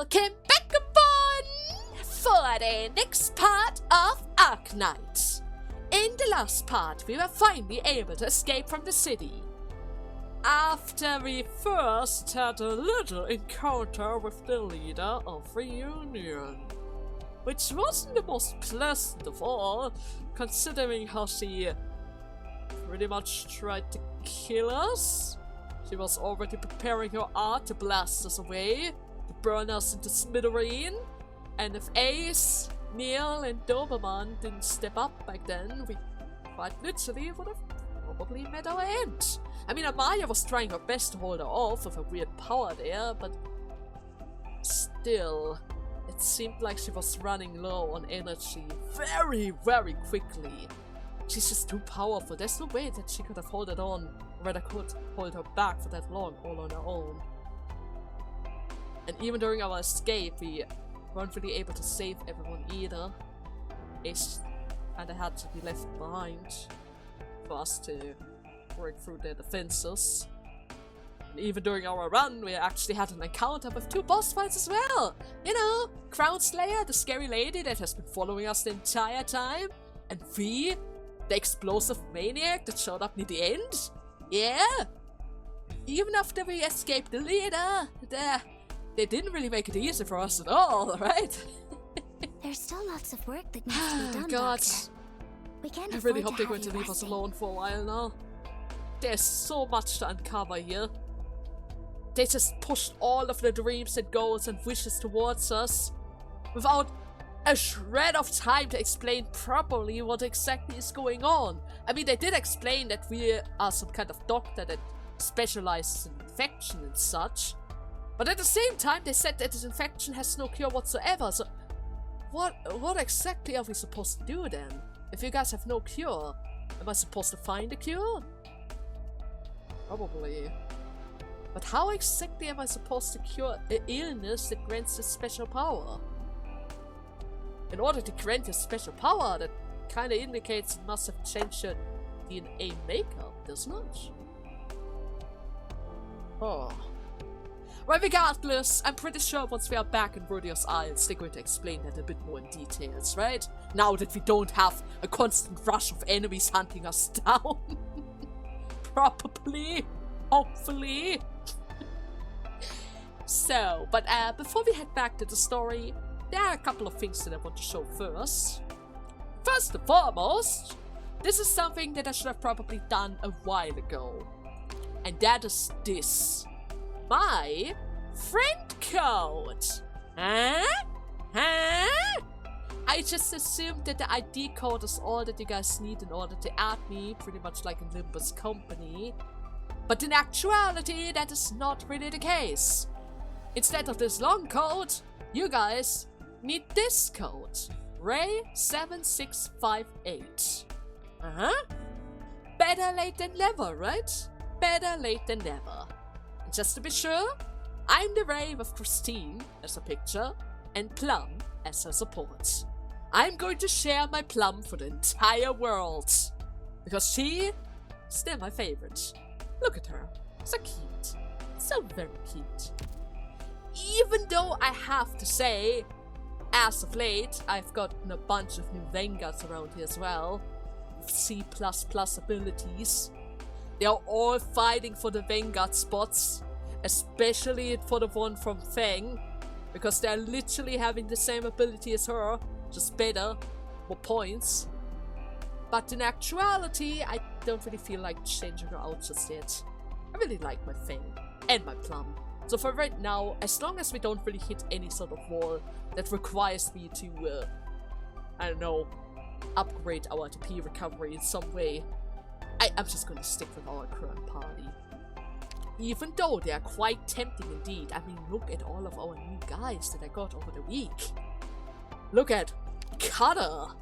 Welcome back upon for the next part of Arknights. In the last part, we were finally able to escape from the city. After we first had a little encounter with the leader of Reunion, which wasn't the most pleasant of all, considering how she pretty much tried to kill us. She was already preparing her art to blast us away, to burn us into smithereen, and if Ace, Neil, and Doberman didn't step up back then, we quite literally would have probably met our end. I mean, Amaya was trying her best to hold her off with a weird power there, but still, it seemed like she was running low on energy very, very quickly. She's just too powerful. There's no way that she could have held it on, or rather could hold her back for that long all on her own. And even during our escape, we weren't really able to save everyone either. Ace kinda had to be left behind for us to work through their defenses. And even during our run, we actually had an encounter with 2 boss fights as well! You know, Crown Slayer, the scary lady that has been following us the entire time, and V, the explosive maniac that showed up near the end? Yeah! Even after we escaped the leader, they didn't really make it easy for us at all, right? There's still lots of work that needs to be done, God. Doctor. We can't I afford really hope they're have going to you leave us resting. alone for a while now. There's so much to uncover here. They just pushed all of the dreams and goals and wishes towards us without a shred of time to explain properly what exactly is going on. I mean, they did explain that we are some kind of doctor that specializes in infection and such, but at the same time they said that this infection has no cure whatsoever, so what exactly are we supposed to do then? If you guys have no cure, am I supposed to find a cure? Probably. But how exactly am I supposed to cure an illness that grants a special power? In order to grant a special power, that kinda indicates it must have changed your DNA makeup, doesn't it? Oh. Well, regardless, I'm pretty sure once we are back in Rodios Isles, they're going to explain that a bit more in details, right? Now that we don't have a constant rush of enemies hunting us down. Probably. Hopefully. So, but before we head back to the story, there are a couple of things that I want to show first. First and foremost, this is something that I should have probably done a while ago. And that is this. My friend code! Huh? Huh? I just assumed that the ID code is all that you guys need in order to add me, pretty much like in Limbus Company. But in actuality, that is not really the case. Instead of this long code, you guys need this code. Ray7658. Uh-huh. Better late than never, right? Better late than never. And just to be sure, I'm the Ray with Christine as a picture and Plum as her support. I'm going to share my Plum for the entire world. Because she is still my favorite. Look at her. So cute. So very cute. Even though I have to say, as of late, I've gotten a bunch of new Vanguards around here as well, with C++ abilities. They are all fighting for the Vanguard spots, especially for the one from Fang, because they're literally having the same ability as her, just better, more points. But in actuality, I don't really feel like changing her out just yet. I really like my Fang and my Plum. So for right now, as long as we don't really hit any sort of wall that requires me to, I don't know, upgrade our TP recovery in some way, I'm just gonna stick with our current party. Even though they are quite tempting indeed. I mean, look at all of our new guys that I got over the week. Look at Cutter,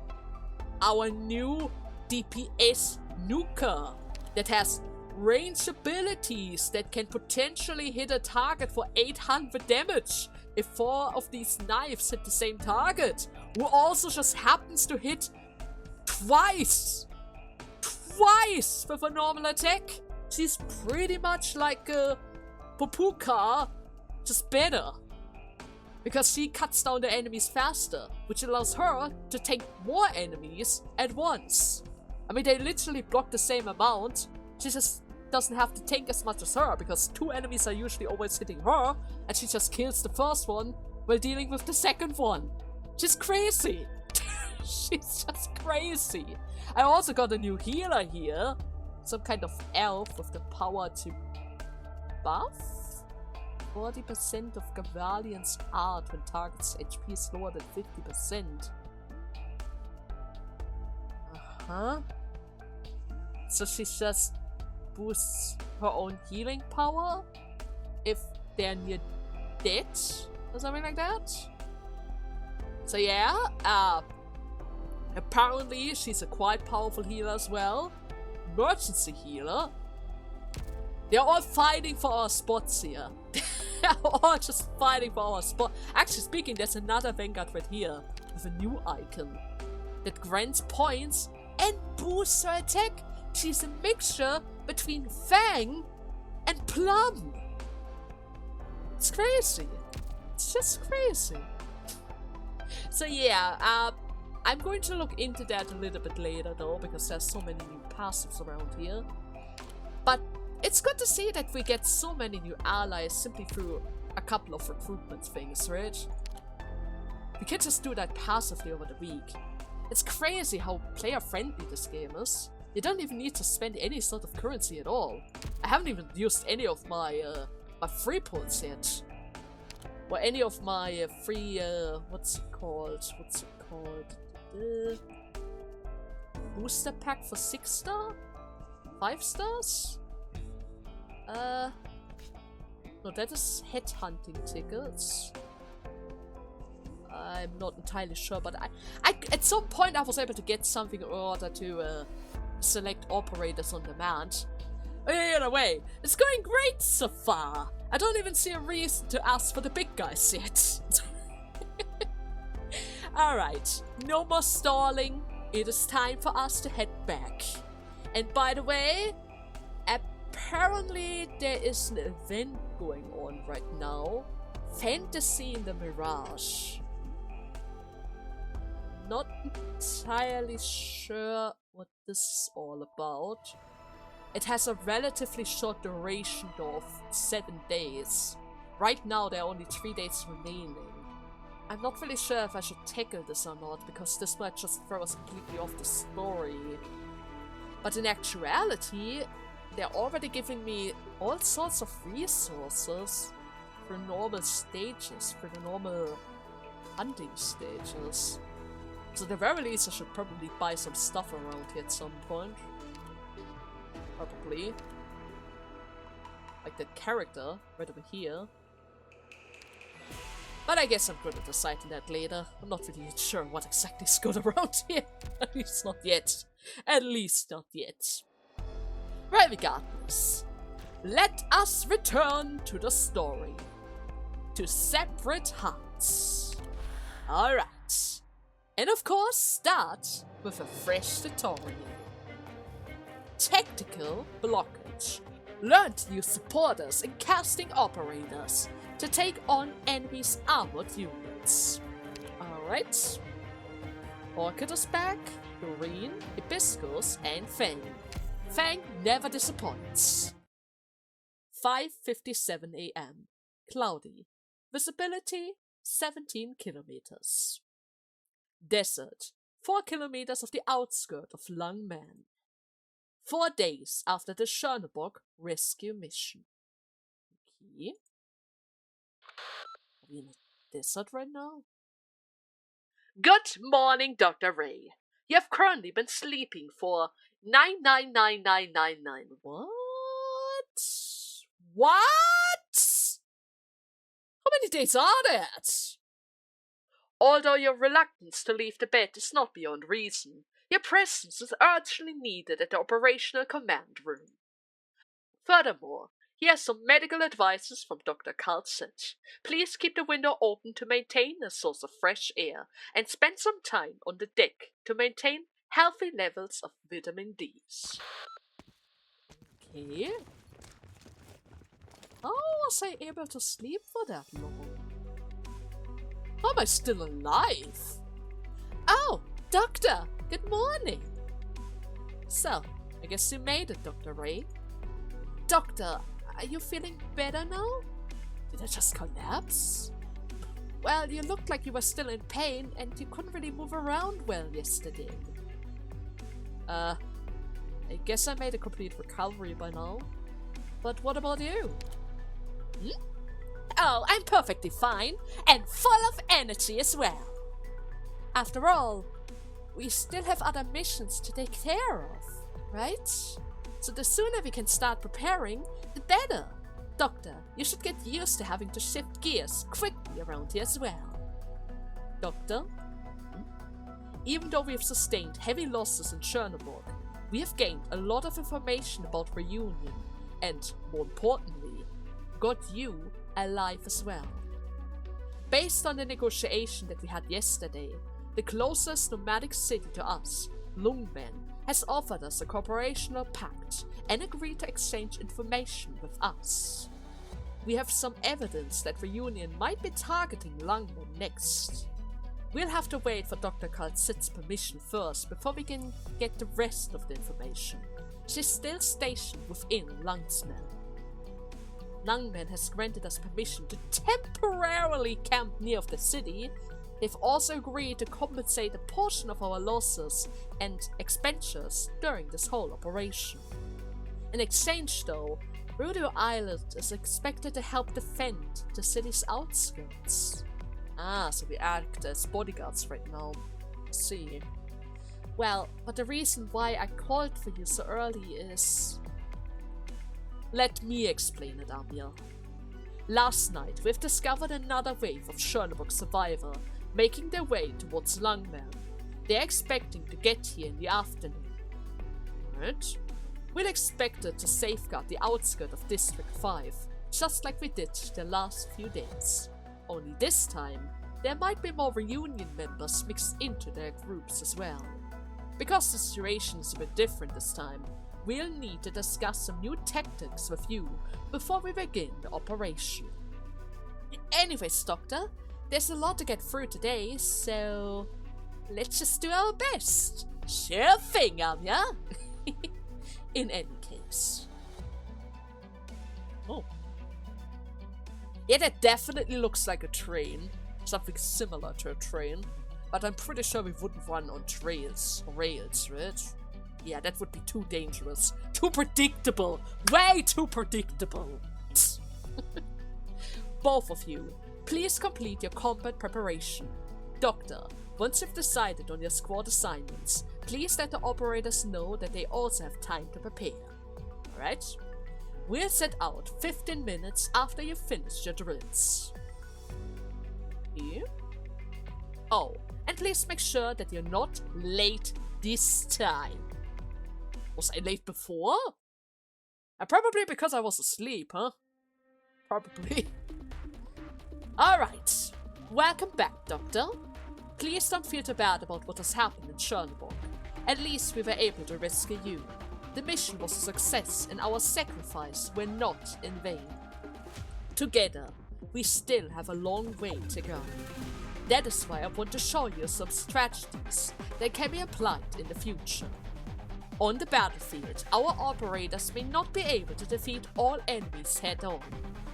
our new DPS nuker that has range abilities that can potentially hit a target for 800 damage if 4 of these knives hit the same target, who also just happens to hit twice with a normal attack. She's pretty much like a Popuka, just better. because she cuts down the enemies faster, which allows her to tank more enemies at once. I mean, they literally block the same amount. She just doesn't have to tank as much as her, because 2 enemies are usually always hitting her, and she just kills the first one while dealing with the second one. She's crazy. She's just crazy. I also got a new healer here. Some kind of elf with the power to buff 40% of Gavalian's art when target's HP is lower than 50%. So she just boosts her own healing power if they're near dead or something like that. So yeah, apparently she's a quite powerful healer as well. Emergency healer. They're all fighting for our spots here. They're all just fighting for our spot. Actually speaking, there's another Vanguard right here with a new icon that grants points and boosts her attack. She's a mixture between Fang and Plum. It's crazy. It's just crazy. So yeah, I'm going to look into that a little bit later though, because there's so many new passives around here. But it's good to see that we get so many new allies simply through a couple of recruitment things, right? We can just do that passively over the week. It's crazy how player-friendly this game is. You don't even need to spend any sort of currency at all. I haven't even used any of my my free points yet. Or any of my free, what's it called? Booster pack for 6-star? 5 stars? No, that is headhunting tickets. I'm not entirely sure, but I at some point I was able to get something in order to select operators on demand. Either way, it's going great so far. I don't even see a reason to ask for the big guys yet. Alright, no more stalling. It is time for us to head back. And by the way, apparently there is an event going on right now. Fantasy in the Mirage. Not entirely sure what this is all about. It has a relatively short duration though of 7 days. Right now there are only 3 days remaining. I'm not really sure if I should tackle this or not, because this might just throw us completely off the story. But in actuality, they're already giving me all sorts of resources for normal stages, for the normal hunting stages. So at the very least I should probably buy some stuff around here at some point. Probably. Like that character right over here. But I guess I'm going to decide on that later. I'm not really sure what exactly is good around here. At least not yet. At least not yet. Regardless, let us return to the story. To Separate Hearts. Alright. And of course, start with a fresh tutorial. Tactical blockage. Learn to use supporters and casting operators to take on enemies' armored units. Alright. Orchid is back, Doreen, Hibiscus, and Fang. Fang never disappoints. 5:57 AM. Cloudy. Visibility 17 kilometers. Desert. 4 kilometers of the outskirts of Lungmen. 4 days after the Chernobog rescue mission. Okay. Are we in a desert right now? Good morning, Dr. Ray. You have currently been sleeping for 999999. What? What? How many days are that? Although your reluctance to leave the bed is not beyond reason, your presence is urgently needed at the operational command room. Furthermore, here's some medical advices from Dr. Kalt'sith. Please keep the window open to maintain a source of fresh air, and spend some time on the deck to maintain healthy levels of vitamin D. Okay. How was I able to sleep for that long? How am I still alive? Oh, Doctor, good morning. So, I guess you made it, Dr. Ray. Doctor, are you feeling better now? Did I just collapse? Well, you looked like you were still in pain and you couldn't really move around well yesterday. I guess I made a complete recovery by now. But what about you? Oh, I'm perfectly fine and full of energy as well. After all, we still have other missions to take care of, right? So the sooner we can start preparing, the better. Doctor, you should get used to having to shift gears quickly around here as well. Doctor? Even though we have sustained heavy losses in Chernobyl, we have gained a lot of information about Reunion and, more importantly, got you alive as well. Based on the negotiation that we had yesterday, the closest nomadic city to us, Lungmen, has offered us a cooperational pact and agreed to exchange information with us. We have some evidence that Reunion might be targeting Lungmen next. We'll have to wait for Dr. Kalt'sith's permission first before we can get the rest of the information. She's still stationed within Lungmen. Lungmen has granted us permission to temporarily camp near the city. They've also agreed to compensate a portion of our losses and expenditures during this whole operation. In exchange though, Rodeo Island is expected to help defend the city's outskirts. Ah, so we act as bodyguards right now. See. Well, but the reason why I called for you so early is... Let me explain it, Amir. Last night, we've discovered another wave of Chernobyl survivors making their way towards Lungmen. They're expecting to get here in the afternoon. Right? We're expected to safeguard the outskirts of District 5, just like we did the last few days. Only this time, there might be more Reunion members mixed into their groups as well. Because the situation is a bit different this time, we'll need to discuss some new tactics with you before we begin the operation. Anyways, Doctor, there's a lot to get through today, so let's just do our best. Sure thing, Anya. In any case. Oh. Yeah, that definitely looks like a train. Something similar to a train. But I'm pretty sure we wouldn't run on rails, right? Yeah, that would be too dangerous. Too predictable. Way too predictable. Both of you, please complete your combat preparation. Doctor, once you've decided on your squad assignments, please let the operators know that they also have time to prepare. Alright? We'll set out 15 minutes after you've finished your drills. Here? Oh, and please make sure that you're not late this time. Was I late before? Probably because I was asleep, huh? Probably. Alright. Welcome back, Doctor. Please don't feel too bad about what has happened in Chernobyl. At least we were able to rescue you. The mission was a success and our sacrifice were not in vain. Together, we still have a long way to go. That is why I want to show you some strategies that can be applied in the future. On the battlefield, our operators may not be able to defeat all enemies head-on.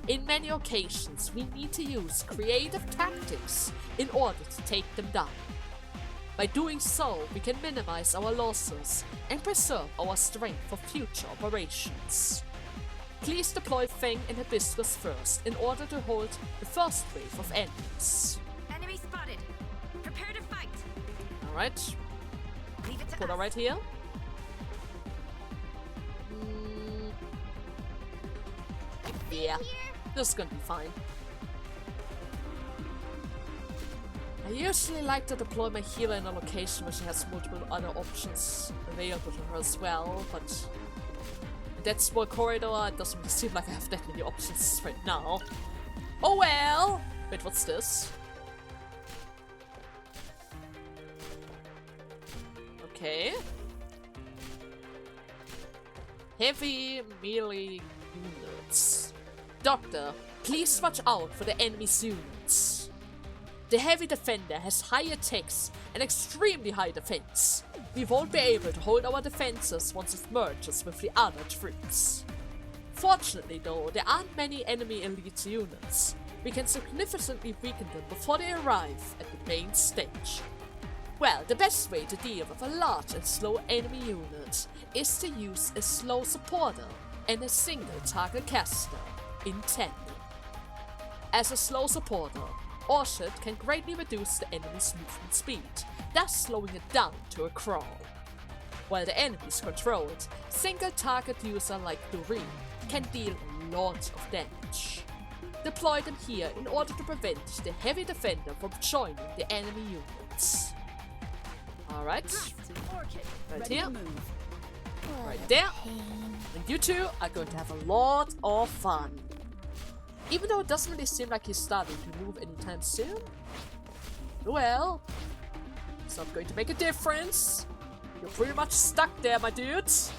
In many occasions, we need to use creative tactics in order to take them down. By doing so, we can minimize our losses and preserve our strength for future operations. Please deploy Feng and Hibiscus first in order to hold the first wave of enemies. Enemy spotted. Prepare to fight. Alright. Leave it to Put her us. right here. Yeah, this is gonna be fine. I usually like to deploy my healer in a location where she has multiple other options available to her as well, but in that small corridor, it doesn't really seem like I have that many options right now. Oh well! Wait, what's this? Okay. Heavy melee units. Doctor, please watch out for the enemy's units. The heavy defender has high attacks and extremely high defense. We won't be able to hold our defenses once it merges with the other troops. Fortunately though, there aren't many enemy elite units. We can significantly weaken them before they arrive at the main stage. Well, the best way to deal with a large and slow enemy unit is to use a slow supporter and a single target caster in tandem. As a slow supporter, Orchid can greatly reduce the enemy's movement speed, thus slowing it down to a crawl. While the enemy's controlled, single target user like Doreen can deal a lot of damage. Deploy them here in order to prevent the heavy defender from joining the enemy units. Alright, right here, right there, and you two are going to have a lot of fun. Even though it doesn't really seem like he's starting to move anytime soon. Well, it's not going to make a difference. You're pretty much stuck there, my dudes.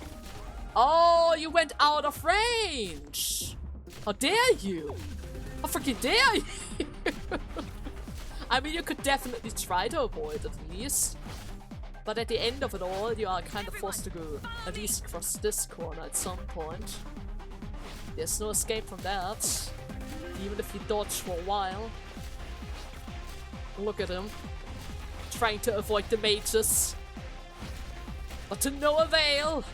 Oh, you went out of range. How dare you? How freaking dare you? I mean, you could definitely try to avoid it at least. But at the end of it all, you are kind of forced to go at least across this corner at some point. There's no escape from that. Even if you dodge for a while. Look at him. Trying to avoid the mages. But to no avail.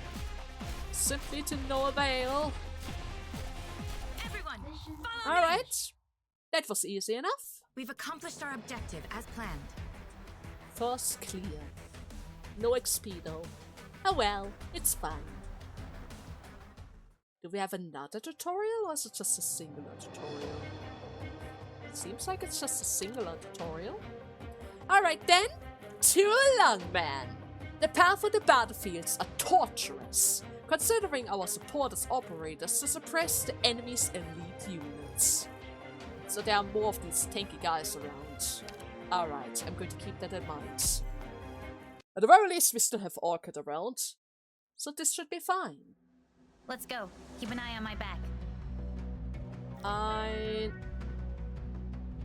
Simply to no avail. Everyone, follow me. Alright. That was easy enough. We've accomplished our objective as planned. First clear. No XP though. Oh well, it's fine. Do we have another tutorial or is it just a singular tutorial? It seems like it's just a singular tutorial. Alright then, to Lungmen. The path of the battlefields are torturous, considering our support as operators to suppress the enemy's elite units. So there are more of these tanky guys around. Alright, I'm going to keep that in mind. At the very least, we still have Orchid around, so this should be fine. Let's go. Keep an eye on my back.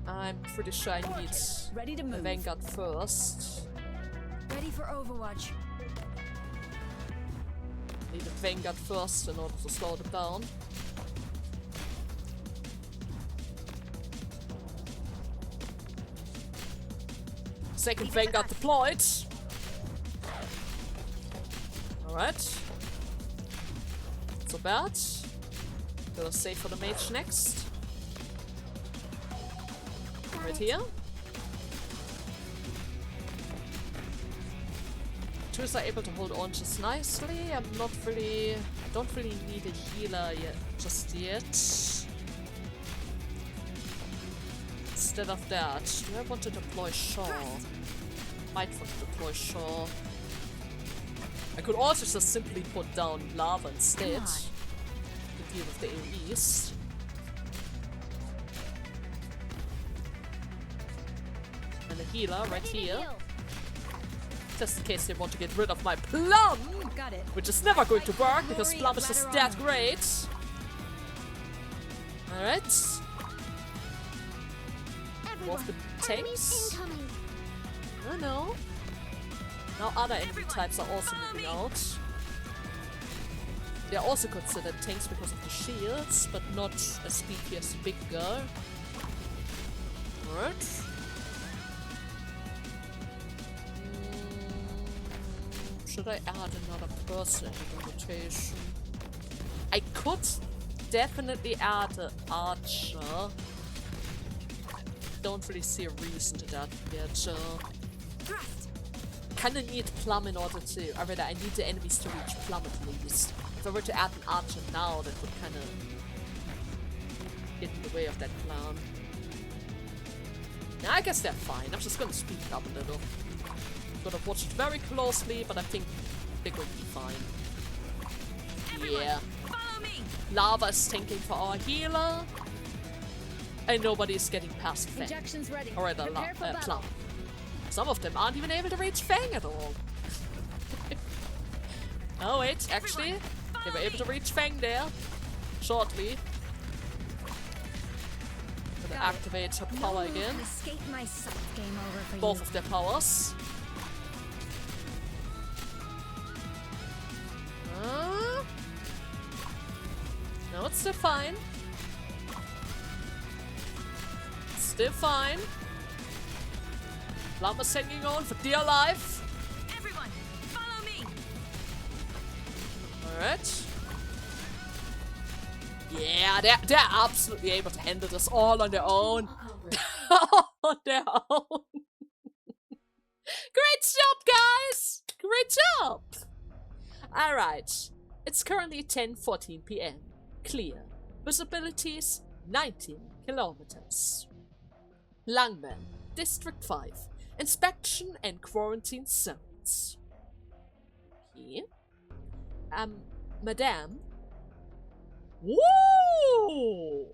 I'm pretty sure I need Ready to a move. Vanguard first. Ready for Overwatch. Need a Vanguard first in order to slow them down. Second Vanguard deployed. Alright. Not so bad. Gonna save for the mage next. Right here. Twos are able to hold on just nicely. I don't really need a healer yet, just yet. Instead of that, do I want to deploy Chars? Might want to deploy Chars. I could also just simply put down Lava instead to deal with the AoEs. And a healer right here. Just in case they want to get rid of my Plum! Got it. Which is never going to work because Plum is just that great. Alright. More of the tanks. Oh no. Now other enemy types are also moving out. They are also considered tanks because of the shields, but not as beefy as the big guy. Alright. Should I add another person in the rotation? I could definitely add an archer. Don't really see a reason to that yet. Kinda need Plum in order to. I need the enemies to reach Plum at least. If I were to add an archer now, that would kinda get in the way of that plan. Yeah, I guess they're fine. I'm just gonna speed it up a little. Gotta watch it very closely, but I think they're going to be fine. Yeah. Follow me. Lava is tanking for our healer. And nobody is getting past Fang. Injections ready. Or rather, Prepare for battle. Plum. Some of them aren't even able to reach Fang at all. Oh wait, actually, they were able to reach Fang there. Shortly. Gonna activate her power again. Escape my sight. over for both you. of their powers. No, it's still fine. Still fine. Llama's hanging on for dear life. Everyone, follow me! Alright. Yeah, they're absolutely able to handle this all on their own. On their own. Great job, guys! Great job! Alright. It's currently 10:14 p.m. Clear. Visibility is 19 kilometers. Lungmen, District 5. Inspection and quarantine zones. Okay. Madame. Woo!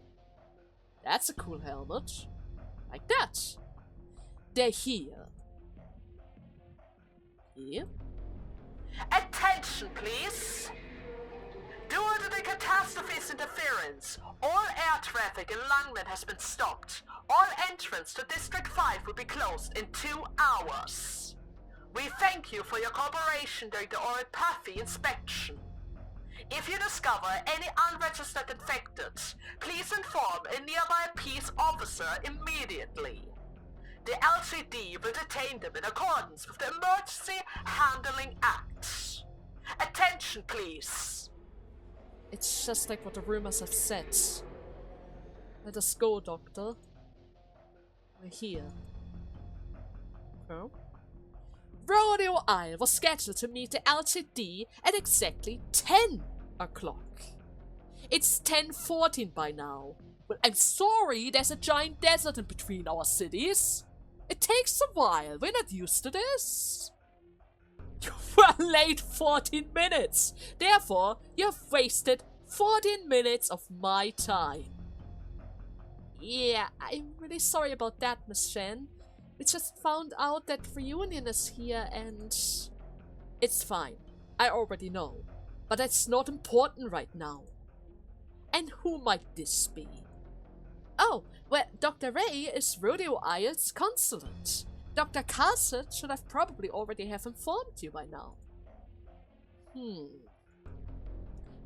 That's a cool helmet. Like that. They're here. Here. Attention, please! Due to the catastrophe's interference, all air traffic in Lungmen has been stopped. All entrance to District 5 will be closed in 2 hours. We thank you for your cooperation during the oropathy inspection. If you discover any unregistered infected, please inform a nearby peace officer immediately. The LCD will detain them in accordance with the Emergency Handling Act. Attention, please. It's just like what the rumors have said. Let us go, Doctor. We're here. Oh? Rodeo Isle was scheduled to meet the LCD at exactly 10 o'clock. It's 10:14 by now. Well, I'm sorry, there's a giant desert in between our cities. It takes a while, we're not used to this. You were late 14 minutes. Therefore, you've wasted 14 minutes of my time. Yeah, I'm really sorry about that, Miss Shen. We just found out that reunion is here and... It's fine. I already know. But that's not important right now. And who might this be? Oh, well, Dr. Ray is Rodeo Isle's consulate. Dr. Kalt'sith should have probably already have informed you by now.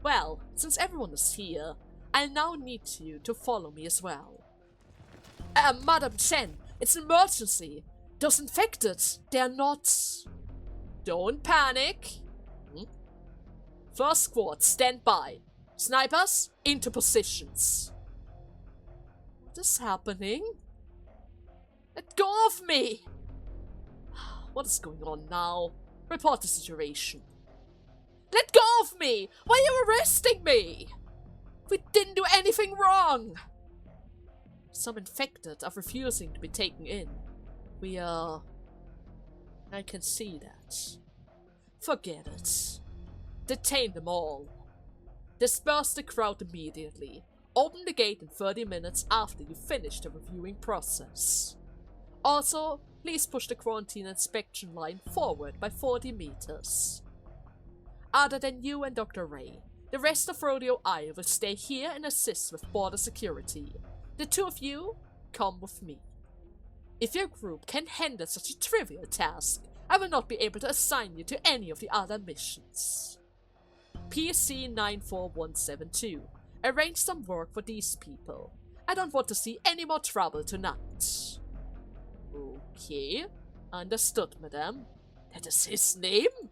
Well, since everyone is here, I'll now need you to follow me as well. Madam Chen, it's an emergency. Those infected, they're not... Don't panic. First squad, stand by. Snipers, into positions. What is happening? Let go of me! What is going on now? Report the situation. Let go of me! Why are you arresting me? We didn't do anything wrong! Some infected are refusing to be taken in. I can see that. Forget it. Detain them all. Disperse the crowd immediately. Open the gate in 30 minutes after you finish the reviewing process. Also, please push the quarantine inspection line forward by 40 meters. Other than you and Dr. Ray, the rest of Rodeo Isle will stay here and assist with border security. The two of you, come with me. If your group can handle such a trivial task, I will not be able to assign you to any of the other missions. PC 94172. Arrange some work for these people. I don't want to see any more trouble tonight. Okay. Understood, madame. That is his name?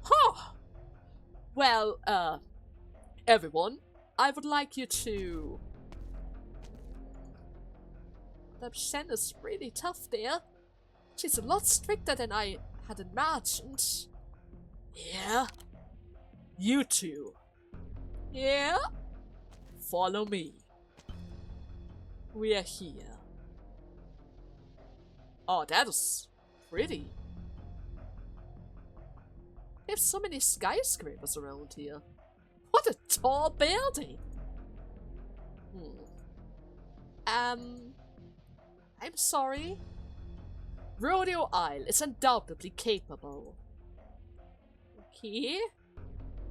Huh. Well, everyone, I would like you to... Madame Shen is really tough there. She's a lot stricter than I had imagined. Yeah? You two. Yeah? Follow me. We are here. Oh, that is pretty. There's so many skyscrapers around here. What a tall building! I'm sorry. Rodeo Isle is undoubtedly capable. Okay.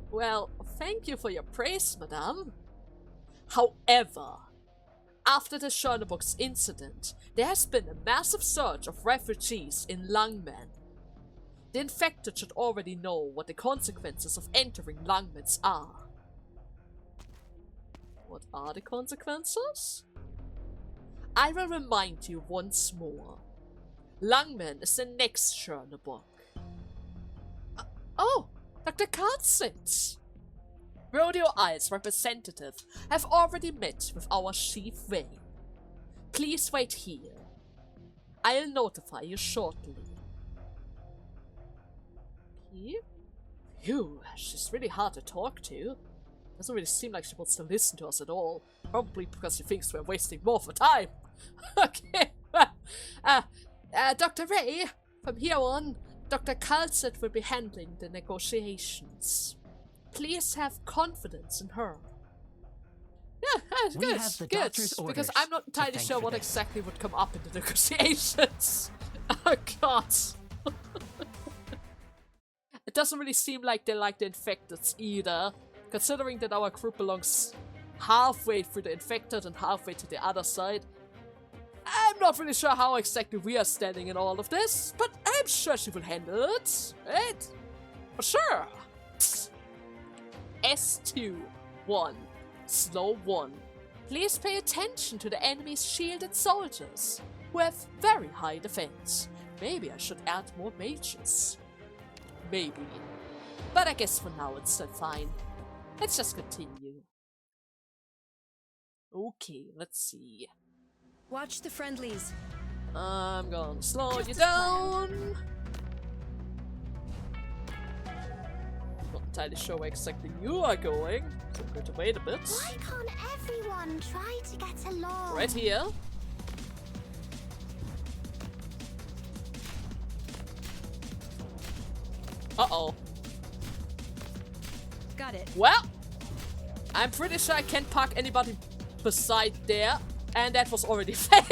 Well, thank you for your praise, madame. However, After the Chernobog's incident, there has been a massive surge of refugees in Lungmen. The infected should already know what the consequences of entering Lungmen are. What are the consequences? I will remind you once more. Lungmen is the next Chernobog. Oh, Dr. Kalt'sith! Rodeo Isle's representative have already met with our Chief Wei. Please wait here. I'll notify you shortly. Okay. Phew, she's really hard to talk to. Doesn't really seem like she wants to listen to us at all. Probably because she thinks we're wasting more of her time. Okay. Dr. Ray, from here on, Dr. Kalt'sith will be handling the negotiations. Please have confidence in her. Yeah, that's We good, have the good. doctor's Because orders I'm not to entirely thank sure for what this. exactly would come up in the negotiations. Oh god. It doesn't really seem like they like the infected either, considering that our group belongs halfway through the infected and halfway to the other side. I'm not really sure how exactly we are standing in all of this, but I'm sure she will handle it, right? For sure. S2 1 Slow 1. Please pay attention to the enemy's shielded soldiers, who have very high defense. Maybe I should add more mages. Maybe. But I guess for now it's still fine. Let's just continue. Okay, let's see. Watch the friendlies. I'm gonna slow Just you as down. Not entirely sure where exactly you are going, so I'm going to wait a bit. Why can't everyone try to get along? Right here. Uh-oh. Got it. Well, I'm pretty sure I can't park anybody beside there, and that was already failure.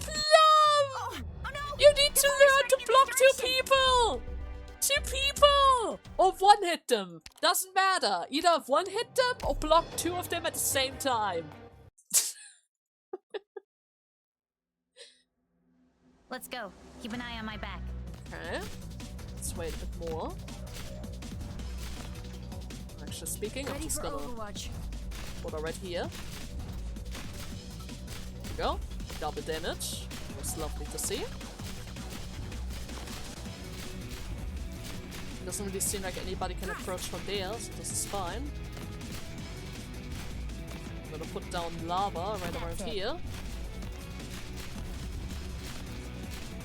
Plum! You need to learn to block two people! Two people! Or one hit them. Doesn't matter. Either one hit them or block two of them at the same time. Let's go. Keep an eye on my back. Okay. Let's wait a bit more. Actually speaking, I'm Ready just for gonna Overwatch. put her right here. There we go. Double damage. It was lovely to see. Doesn't really seem like anybody can approach from there, so this is fine. I'm gonna put down lava right around here.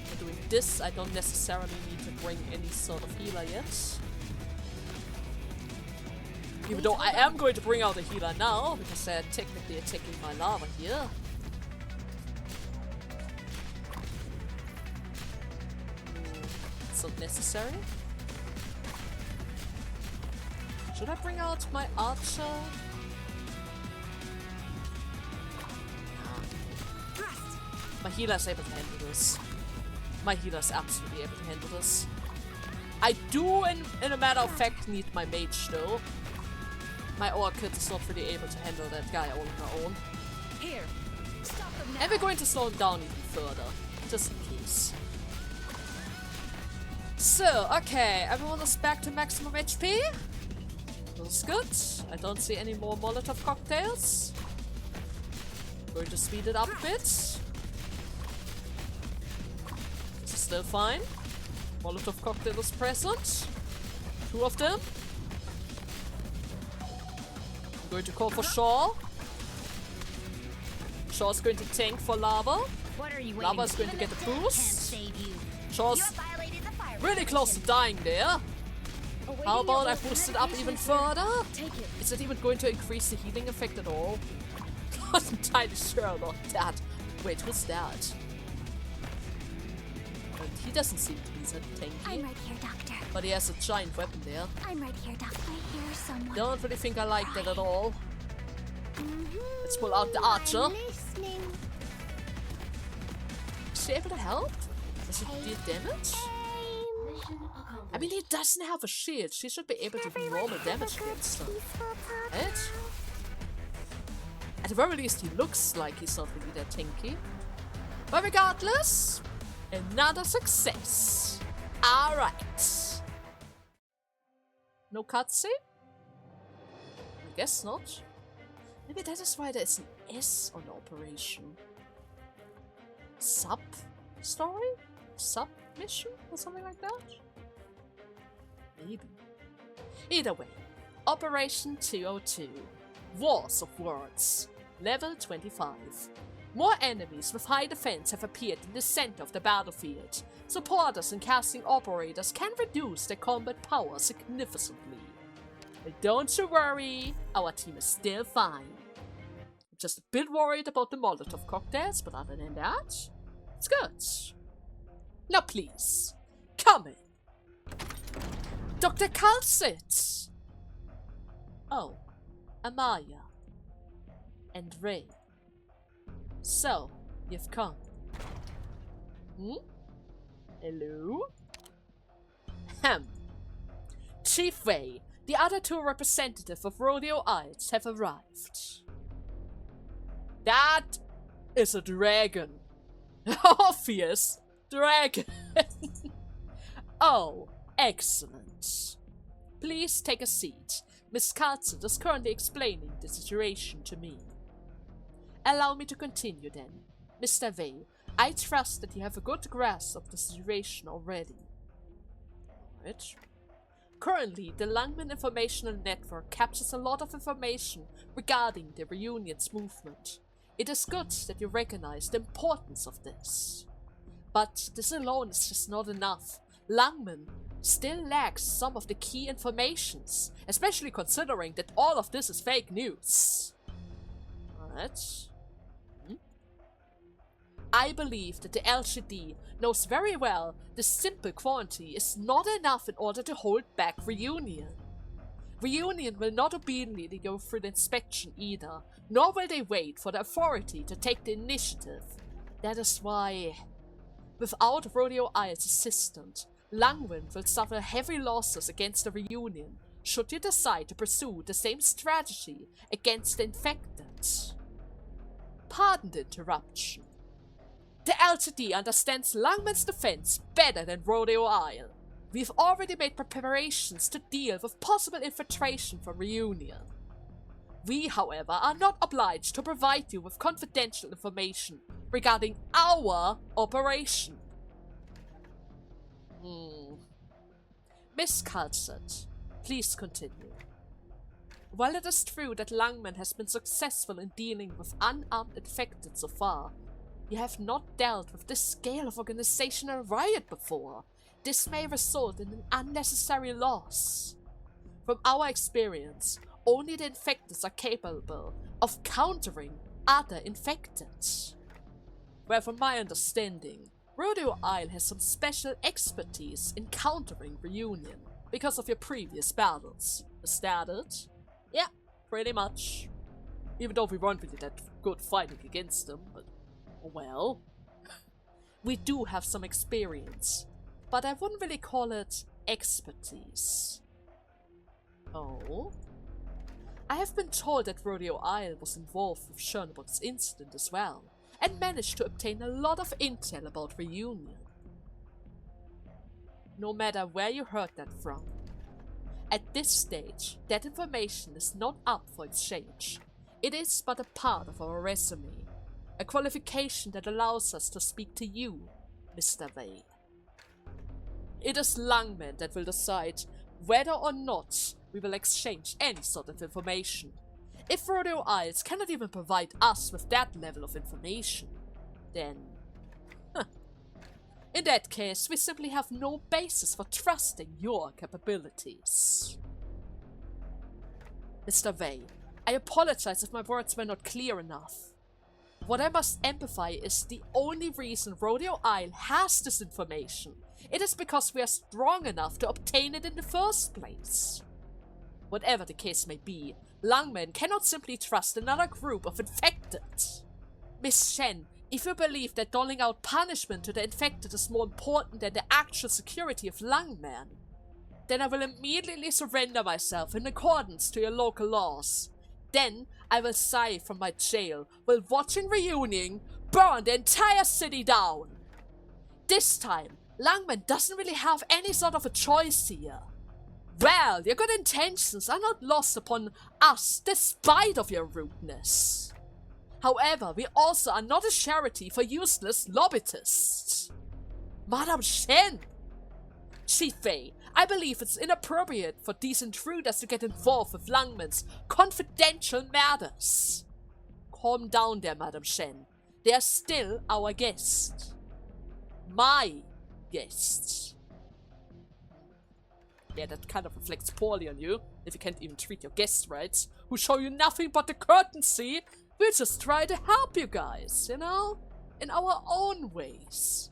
For doing this, I don't necessarily need to bring any sort of healer yet. Even though I am going to bring out a healer now, because they're technically attacking my lava here. It's not necessary. Should I bring out my archer? My healer's able to handle this. My healer's absolutely able to handle this. I do, in a matter of fact, need my mage though. My Orchid is not really able to handle that guy all on her own. Here. Stop them now. And we're going to slow him down even further, just in case. So, okay, everyone is back to maximum HP. Feels good. I don't see any more Molotov cocktails. Going to speed it up a bit. This is still fine. Molotov cocktail is present. Two of them. I'm going to call for Shaw. Shaw's going to tank for lava. What are you waiting Lava's for? going to get a Can't boost. save you. Shaw's Violated the fire really close to dying there. How about I boost it up even further? Take it. Is it even going to increase the healing effect at all? Not entirely sure about that. Wait, who's that? And he doesn't seem to be that I'm tanky, right here, Doctor. but he has a giant weapon there. I'm right here, Doctor. I hear someone. Don't really think I like that at all. Mhm. Let's pull out the archer. I'm listening. Is she able to help? Does she deal damage? I mean, he doesn't have a shield. She should be able to do normal damage against her. Peaceful talk. Right? At the very least, he looks like he's not really that tanky. But regardless, another success. Alright. No cutscene? I guess not. Maybe that is why there's an S on operation. Sub-story? Sub-mission? Or something like that? Maybe. Either way, Operation 202. Wars of Words. Level 25. More enemies with high defense have appeared in the center of the battlefield. Supporters and casting operators can reduce their combat power significantly. But don't you worry, our team is still fine. I'm just a bit worried about the Molotov cocktails, but other than that, it's good. Now please, come in. Dr. Kalt'sith! Oh, Amaya. And Ray. So, you've come. Hello? Chief Ray, the other two representatives of Rodeo Isles have arrived. That is a dragon. Obvious dragon. Oh, excellent. Please take a seat. Miss Kalt'sith is currently explaining the situation to me. Allow me to continue then. Mr. Vale, I trust that you have a good grasp of the situation already. Right. Currently, the Lungmen Informational Network captures a lot of information regarding the Reunion's movement. It is good that you recognize the importance of this. But this alone is just not enough. Lungmen still lacks some of the key informations, especially considering that all of this is fake news. Alright. I believe that the LGD knows very well the simple quantity is not enough in order to hold back Reunion. Reunion will not obediently go through the inspection either, nor will they wait for the authority to take the initiative. That is why, without Rodeo Isles' assistance, Lungmen will suffer heavy losses against the Reunion, should you decide to pursue the same strategy against the infected. Pardon the interruption. The LTD understands Lungmen's defense better than Rodeo Isle. We've already made preparations to deal with possible infiltration from Reunion. We, however, are not obliged to provide you with confidential information regarding our operation. Miss Kalt'sith, please continue. While it is true that Lungmen has been successful in dealing with unarmed infected so far, you have not dealt with this scale of organizational riot before. This may result in an unnecessary loss. From our experience, only the infected are capable of countering other infected. Well, from my understanding, Rodeo Isle has some special expertise in countering Reunion because of your previous battles. Is that it? Yeah, pretty much. Even though we weren't really that good fighting against them, but well. We do have some experience, but I wouldn't really call it expertise. Oh? I have been told that Rodeo Isle was involved with Chernobog's incident as well, and managed to obtain a lot of intel about Reunion. No matter where you heard that from, at this stage, that information is not up for exchange. It is but a part of our resume, a qualification that allows us to speak to you, Mr. Vale. It is Lungmen that will decide whether or not we will exchange any sort of information. If Rodeo Isles cannot even provide us with that level of information, then... in that case, we simply have no basis for trusting your capabilities. Mr. Vale, I apologize if my words were not clear enough. What I must empathize is the only reason Rodeo Isle has this information. It is because we are strong enough to obtain it in the first place. Whatever the case may be, Lungmen cannot simply trust another group of infected. Miss Shen, if you believe that doling out punishment to the infected is more important than the actual security of Lungmen, then I will immediately surrender myself in accordance to your local laws. Then, I will sigh from my jail while watching Reunion burn the entire city down. This time, Lungmen doesn't really have any sort of a choice here. Well, your good intentions are not lost upon us despite of your rudeness. However, we also are not a charity for useless lobbyists. Madame Shen! Chief-Fei, I believe it's inappropriate for these intruders to get involved with Lungmen's confidential matters. Calm down there, Madame Shen. They are still our guests. My guests. Yeah, that kind of reflects poorly on you, if you can't even treat your guests right, who show you nothing but the courtesy. We'll just try to help you guys, you know? In our own ways.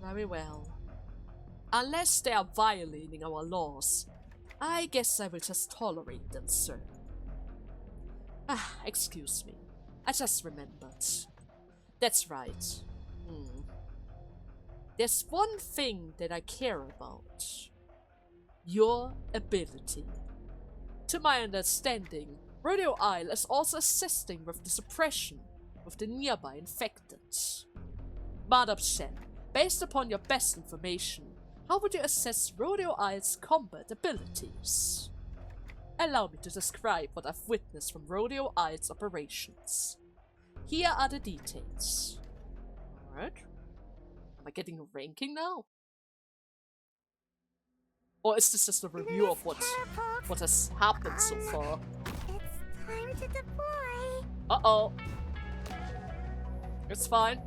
Very well. Unless they are violating our laws, I guess I will just tolerate them, sir. Excuse me. I just remembered. That's right. There's one thing that I care about. Your ability. To my understanding, Rodeo Isle is also assisting with the suppression of the nearby infected. Madame Shen, based upon your best information, how would you assess Rodeo Isle's combat abilities? Allow me to describe what I've witnessed from Rodeo Isle's operations. Here are the details. Alright. Am I getting a ranking now? Or is this just a review of what has happened so far? It's time to deploy. Uh-oh. It's fine.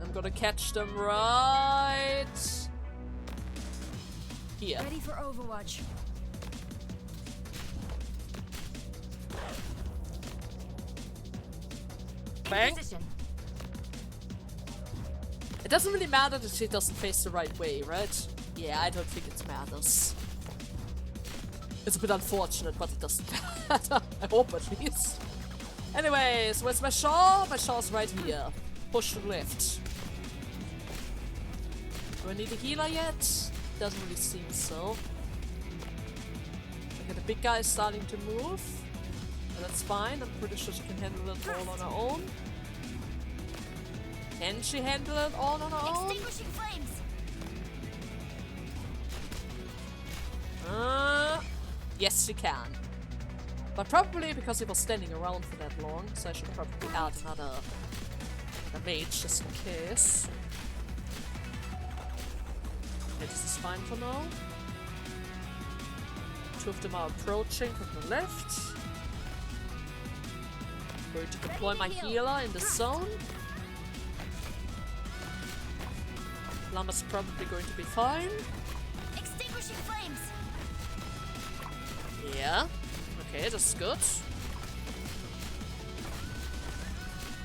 I'm gonna catch them right here. Ready for Overwatch. Bang. In position. It doesn't really matter that she doesn't face the right way, right? Yeah, I don't think it matters. It's a bit unfortunate, but it doesn't matter. I hope at least. Anyways, where's my Char? My Char's right here. Push to the left. Do I need a healer yet? Doesn't really seem so. Okay, the big guy is starting to move. But that's fine. I'm pretty sure she can handle it all on her own. Can she handle it all on her own? Extinguishing flames. Yes, she can. But probably because he was standing around for that long, so I should probably add another mage just in case. Okay, this is fine for now. Two of them are approaching from the left. I'm going to deploy my healer in the zone. Llama's probably going to be fine. Extinguishing flames. Yeah. Okay, that's good.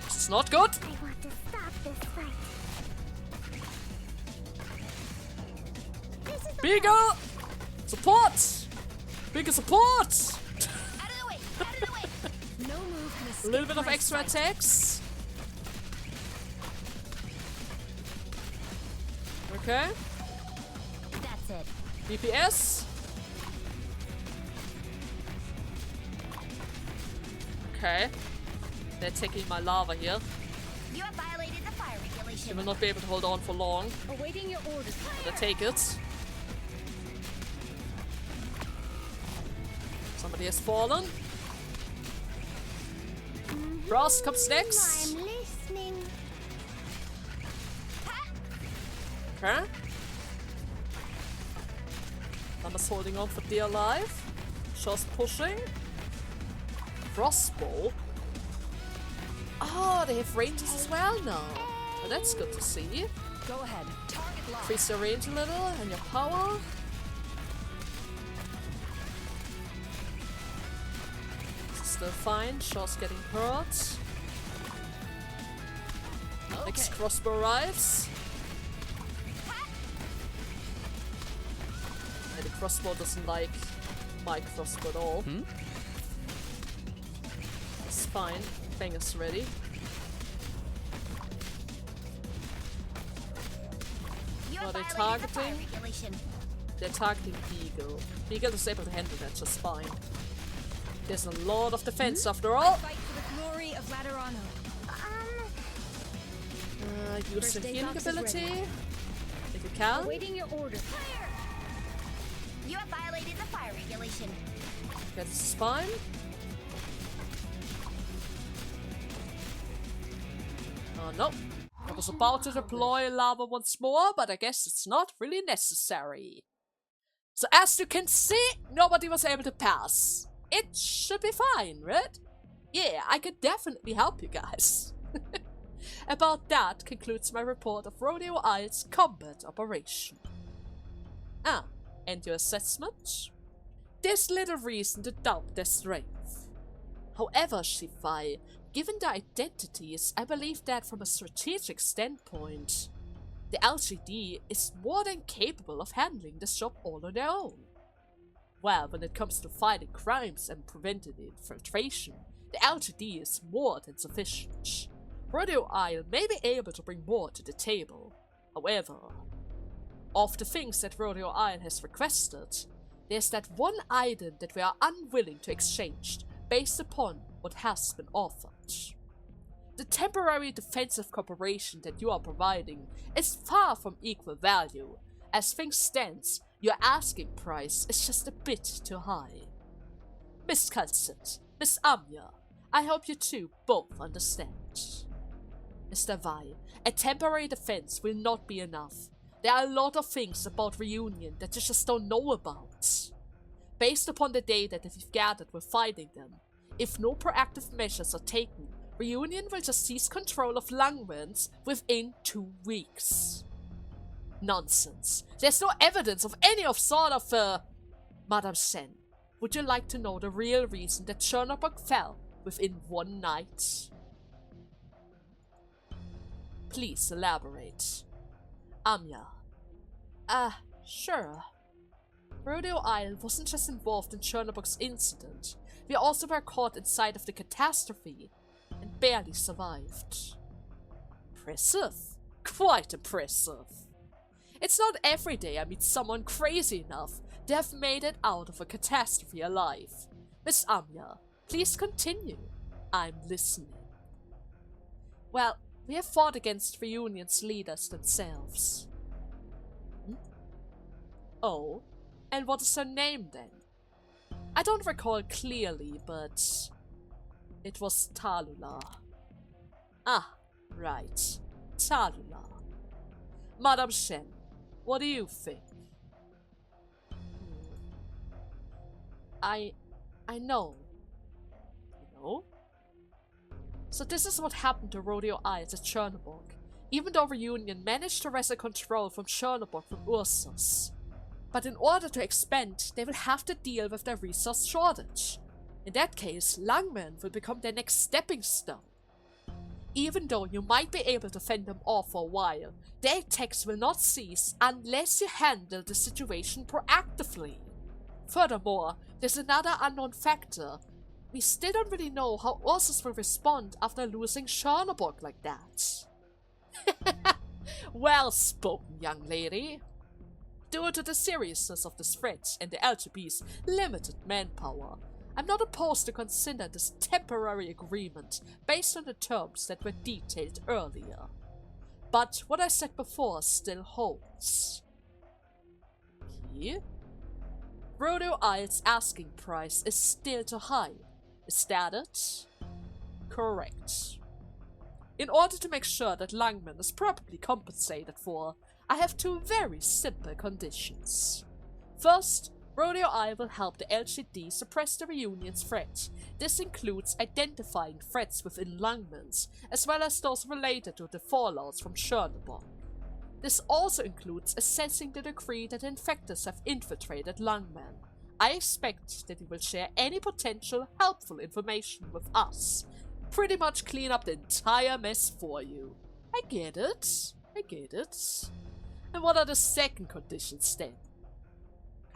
This is not good. I want to stop this fight. This is the Bigger support. Bigger support. Out of the way. Out of the way. No move can A escape little bit of my extra sight. attacks. Okay. That's it. DPS. Okay. They're taking my lava here. You have violated the fire She regulation. will not be able to hold on for long. Awaiting your orders. But I take it. Somebody has fallen. Frost comes next. I'm listening. Okay. Llama's holding on for dear life. Just pushing. Crossbow. Oh, they have ranges as well now. Well, that's good to see. Go ahead. Target locked. Increase your range a little and your power. Still fine. Shaw's getting hurt. Next crossbow arrives. And the crossbow doesn't like my crossbow at all. It's fine. Fang is ready. You Are have they violated the fire targeting? regulation. they're targeting Beagle. Beagle is able to handle that just fine. There's a lot of defense after all. Fight for the glory of Laterano. Use the First aid healing box is ability. ready. If you can. Awaiting your orders. Clear! You have violated the fire regulation. That's fine. Oh no. I was about to deploy lava once more, but I guess it's not really necessary. So as you can see, nobody was able to pass. It should be fine, right? Yeah, I could definitely help you guys. About that concludes my report of Rodeo Isle's combat operation. Ah, and your assessment? There's little reason to doubt their strength. However, Shifai, given their identities, I believe that from a strategic standpoint, the LGD is more than capable of handling this job all on their own. Well, when it comes to fighting crimes and preventing infiltration, the LGD is more than sufficient. Rodeo Isle may be able to bring more to the table. However, of the things that Rodeo Isle has requested, there's that one item that we are unwilling to exchange based upon what has been offered. The temporary defensive cooperation that you are providing is far from equal value. As things stand, your asking price is just a bit too high. Miss Kalt'sith, Miss Amya, I hope you two both understand. Mr. Vi, a temporary defense will not be enough. There are a lot of things about Reunion that you just don't know about. Based upon the data that we've gathered with fighting them, if no proactive measures are taken, Reunion will just seize control of Lungmen within 2 weeks. Nonsense. There's no evidence of any of sort of, Madame Shen, would you like to know the real reason that Chernobyl fell within 1 night? Please elaborate. Amya. Sure. Rodeo Isle wasn't just involved in Chernobyl's incident. We also were caught inside of the catastrophe and barely survived. Impressive. Quite impressive. It's not every day I meet someone crazy enough to have made it out of a catastrophe alive. Miss Amya, please continue. I'm listening. Well, we have fought against Reunion's leaders themselves. Oh, and what is her name then? I don't recall clearly, but it was Talula. Ah, right. Talula. Madame Shen, what do you think? I know. You know? So this is what happened to Rodeo Isles at Chernobyl, even though Reunion managed to wrestle control from Chernobyl from Ursus. But in order to expand, they will have to deal with their resource shortage. In that case, Lungmen will become their next stepping stone. Even though you might be able to fend them off for a while, their attacks will not cease unless you handle the situation proactively. Furthermore, there's another unknown factor. We still don't really know how Ursus will respond after losing Chernobyl like that. Well spoken, young lady. Due to the seriousness of this threat and the LGB's limited manpower, I'm not opposed to consider this temporary agreement based on the terms that were detailed earlier. But what I said before still holds. Okay. Rodeo Isle's asking price is still too high. Is that it? Correct. In order to make sure that Lungmen is properly compensated for, I have 2 very simple conditions. First, Rodeo Isle will help the LGD suppress the Reunion's threat. This includes identifying threats within Lungmen, as well as those related to the fallouts from Chernobyl. This also includes assessing the degree that infectors have infiltrated Lungmen. I expect that he will share any potential helpful information with us. Pretty much clean up the entire mess for you. I get it. And what are the second conditions then?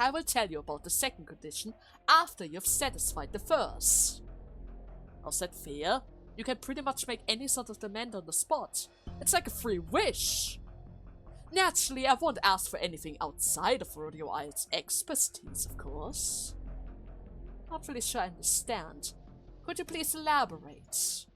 I will tell you about the second condition after you've satisfied the first. How's that fair? You can pretty much make any sort of demand on the spot. It's like a free wish. Naturally, I won't ask for anything outside of Rodeo Isle's expertise, of course. Not really sure I understand. Could you please elaborate?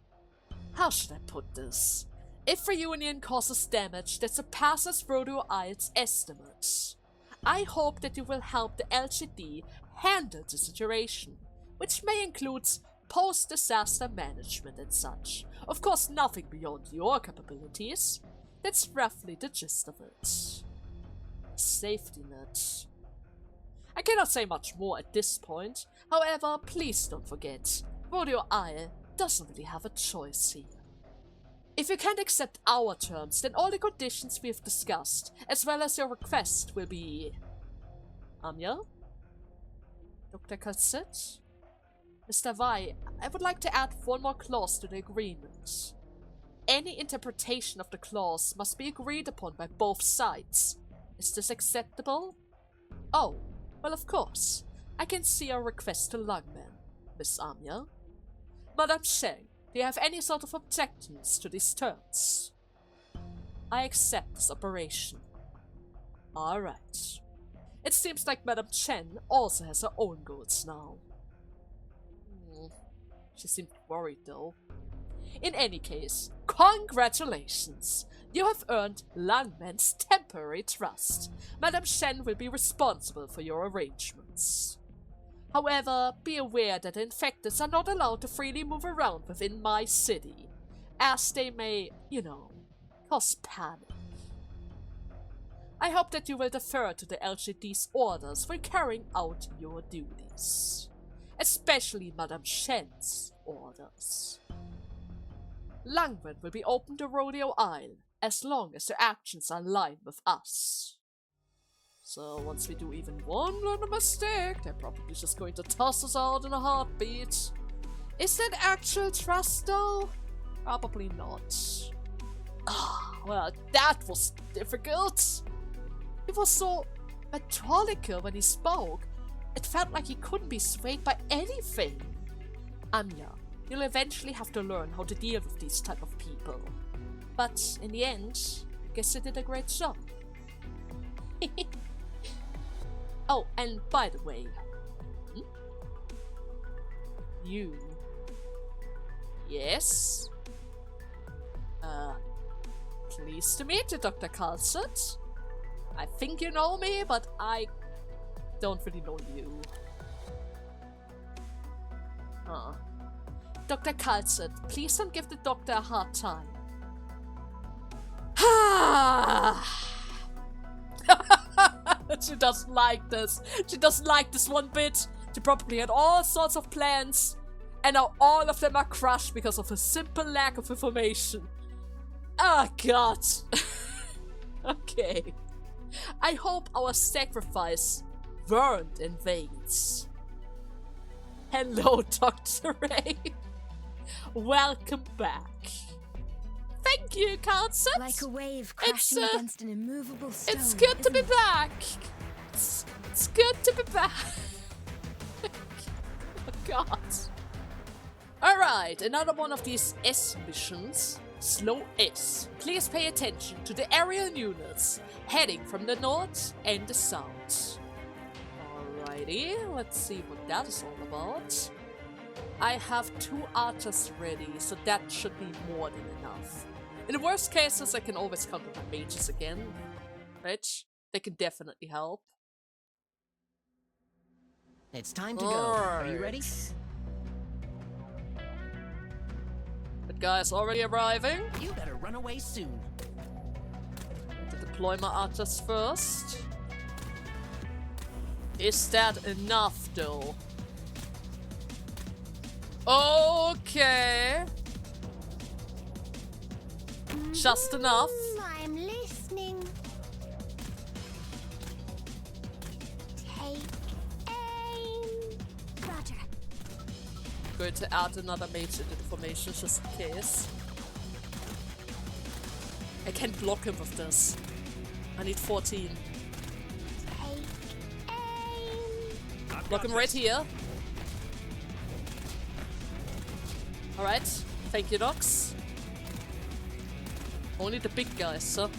How should I put this? If reunion causes damage that surpasses Rodeo Isle's estimates, I hope that you will help the LGD handle the situation, which may include post-disaster management and such. Of course, nothing beyond your capabilities. That's roughly the gist of it. Safety net. I cannot say much more at this point. However, please don't forget, Rodeo Isle doesn't really have a choice here. If you can't accept our terms, then all the conditions we have discussed, as well as your request, will be... Anya? Dr. Kalt'sith? Mr. Vai, I would like to add one more clause to the agreement. Any interpretation of the clause must be agreed upon by both sides. Is this acceptable? Oh, well of course. I can see your request to Lungmen, Miss Anya. Madame Sheng, do you have any sort of objections to these terms? I accept this operation. Alright. It seems like Madame Chen also has her own goals now. She seemed worried though. In any case, congratulations! You have earned Lungmen's temporary trust. Madame Shen will be responsible for your arrangements. However, be aware that the infected are not allowed to freely move around within my city, as they may, cause panic. I hope that you will defer to the LGD's orders when carrying out your duties. Especially Madame Shen's orders. Lungmen will be open to Rodeo Isle, as long as their actions are in line with us. So once we do even one little mistake, they're probably just going to toss us out in a heartbeat. Is that actual trust though? Probably not. Well, that was difficult. He was so methodical when he spoke. It felt like he couldn't be swayed by anything. Anya, you'll eventually have to learn how to deal with these type of people. But in the end, I guess you did a great job. Oh, and by the way, you. Yes? Pleased to meet you, Dr. Kalt'sith. I think you know me, but I don't really know you. Dr. Kalt'sith, please don't give the doctor a hard time. She doesn't like this. She doesn't like this one bit. She probably had all sorts of plans, and now all of them are crushed because of a simple lack of information. Oh god. Okay. I hope our sacrifice weren't in vain. Hello, Dr. Ray. Welcome back. Thank you, Kalt'sith. Like a wave crashing against an immovable stone. It's good to be back. It's good to be back. Oh god. Alright, another one of these S missions. Slow S. Please pay attention to the aerial units heading from the north and the south. Alrighty, let's see what that is all about. I have 2 archers ready, so that should be more than enough. In the worst cases, I can always counter my mages again, which they can definitely help. It's time to go. Are you ready? That guy's already arriving. You better run away soon. To deploy my archers first. Is that enough, though? Okay. Just enough. I'm listening. Take aim. Roger. Going to add another mage into the formation just in case. I can't block him with this. I need 14. Take aim. Block him right here. Alright, thank you, Docs. Only the big guys, so.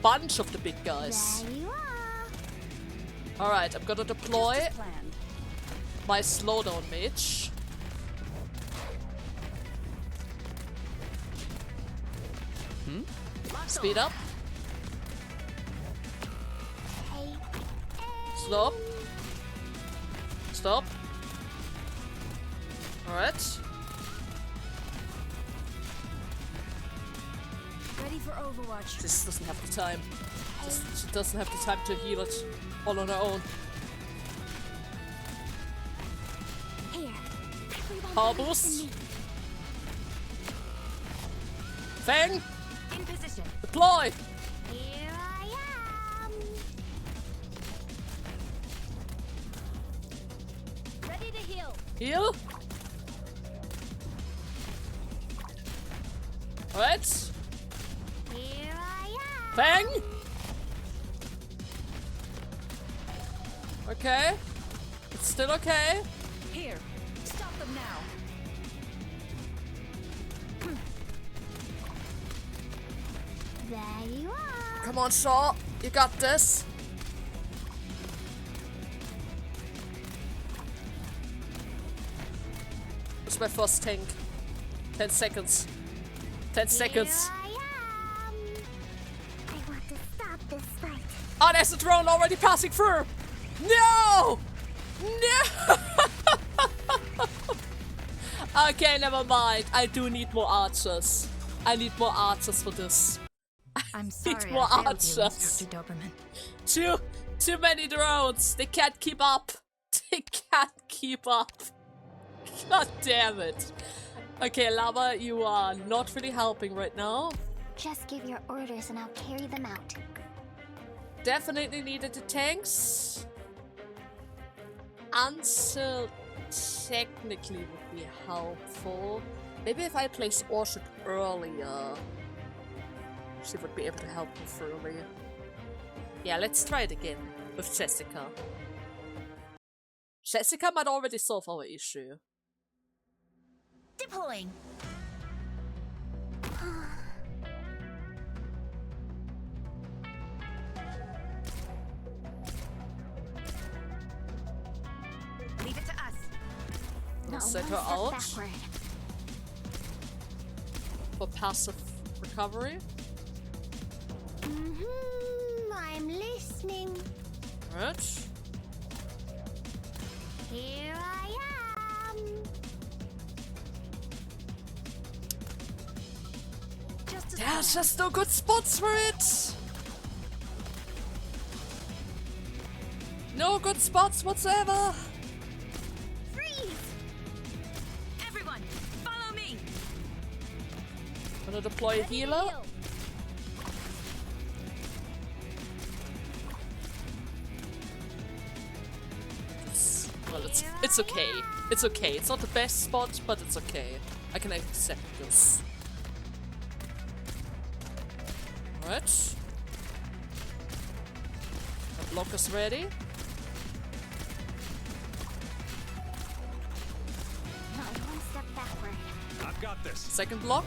bunch of the big guys. There you are. Alright, I'm gonna deploy Just as planned. my slowdown mage. Speed up. Hey, Stop. Stop. Alright. Ready for Overwatch. This doesn't have the time. She doesn't have the time to heal it all on her own. here. Everyone Power believes in boost. me. Fang! In position. Deploy! Here I am. Ready to heal. Heal! Alright. Here I am. Fang! Okay. It's still okay. Here. Stop them now. There you are. Come on, Shaw. You got this. Where's my first tank? 10 seconds. 10 seconds. Here I am. I want to stop this fight. Oh, there's a drone already passing through. No! No! Okay, never mind. I do need more archers. I need more archers for this. I'm sorry more I failed you, archers. Instructor Doberman. Too many drones. They can't keep up. They can't keep up. God damn it. Okay, Lava, you are not really helping right now. Just give your orders and I'll carry them out. Definitely needed the tanks. Ansel technically would be helpful. Maybe if I place Orchard earlier, she would be able to help me earlier. Yeah, let's try it again with Jessica. Jessica might already solve our issue. Deploying. Leave it to us. We'll Not set one her step out backward. for passive recovery. I'm listening. Right. Here I am. Just as There's planned. just no good spots for it. No good spots whatsoever. Freeze! Everyone, follow me. Gonna deploy a healer. Heal. Well, it's okay. It's okay. It's not the best spot, but it's okay. I can accept this. Alright. The block is ready. Not one step backward. I've got this. Second block.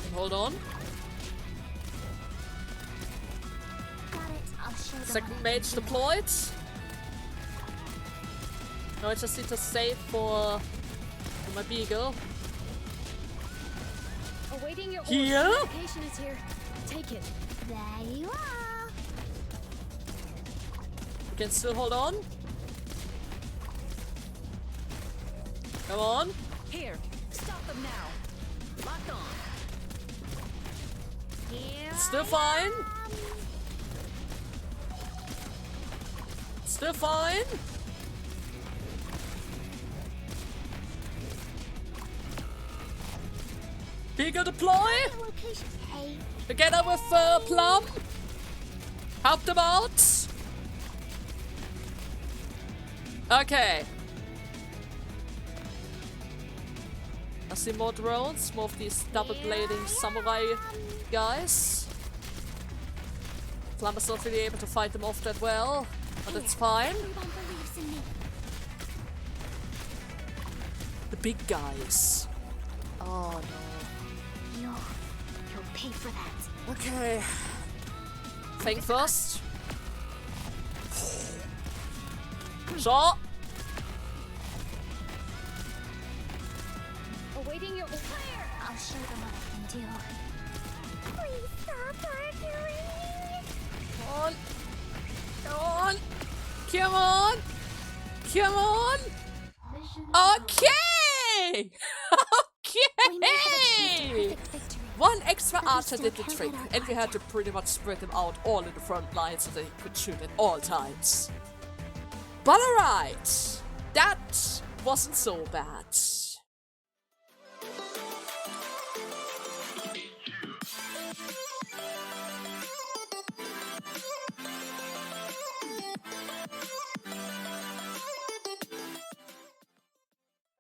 And hold on. Got it. I'll show them Second what I mage can do. deployed. Now I just need to save for my beagle. Awaiting your Here? orders. Patient is here. Take it. There you are. We can still hold on. Come on. Here. Stop them now. Locked on. Here Still I fine. am. Still fine. Beagle deploy. Location. Hey, Together with Plum. Help them out. Okay. I see more drones, more of these double blading samurai guys. Plum is not really able to fight them off that well, but it's fine. everyone believes in me. The big guys. Oh no. You'll pay for that. Okay. Think first. So. Awaiting your fire. I'll show them what I can do. Please stop arguing. Come on. Come on. Come on. Come on. Okay. We may have achieved Okay. perfect victory. One extra But we archer still did the can't trick, let our and we guard had to pretty much spread them out all in the front line so they could shoot at all times. But alright, that wasn't so bad.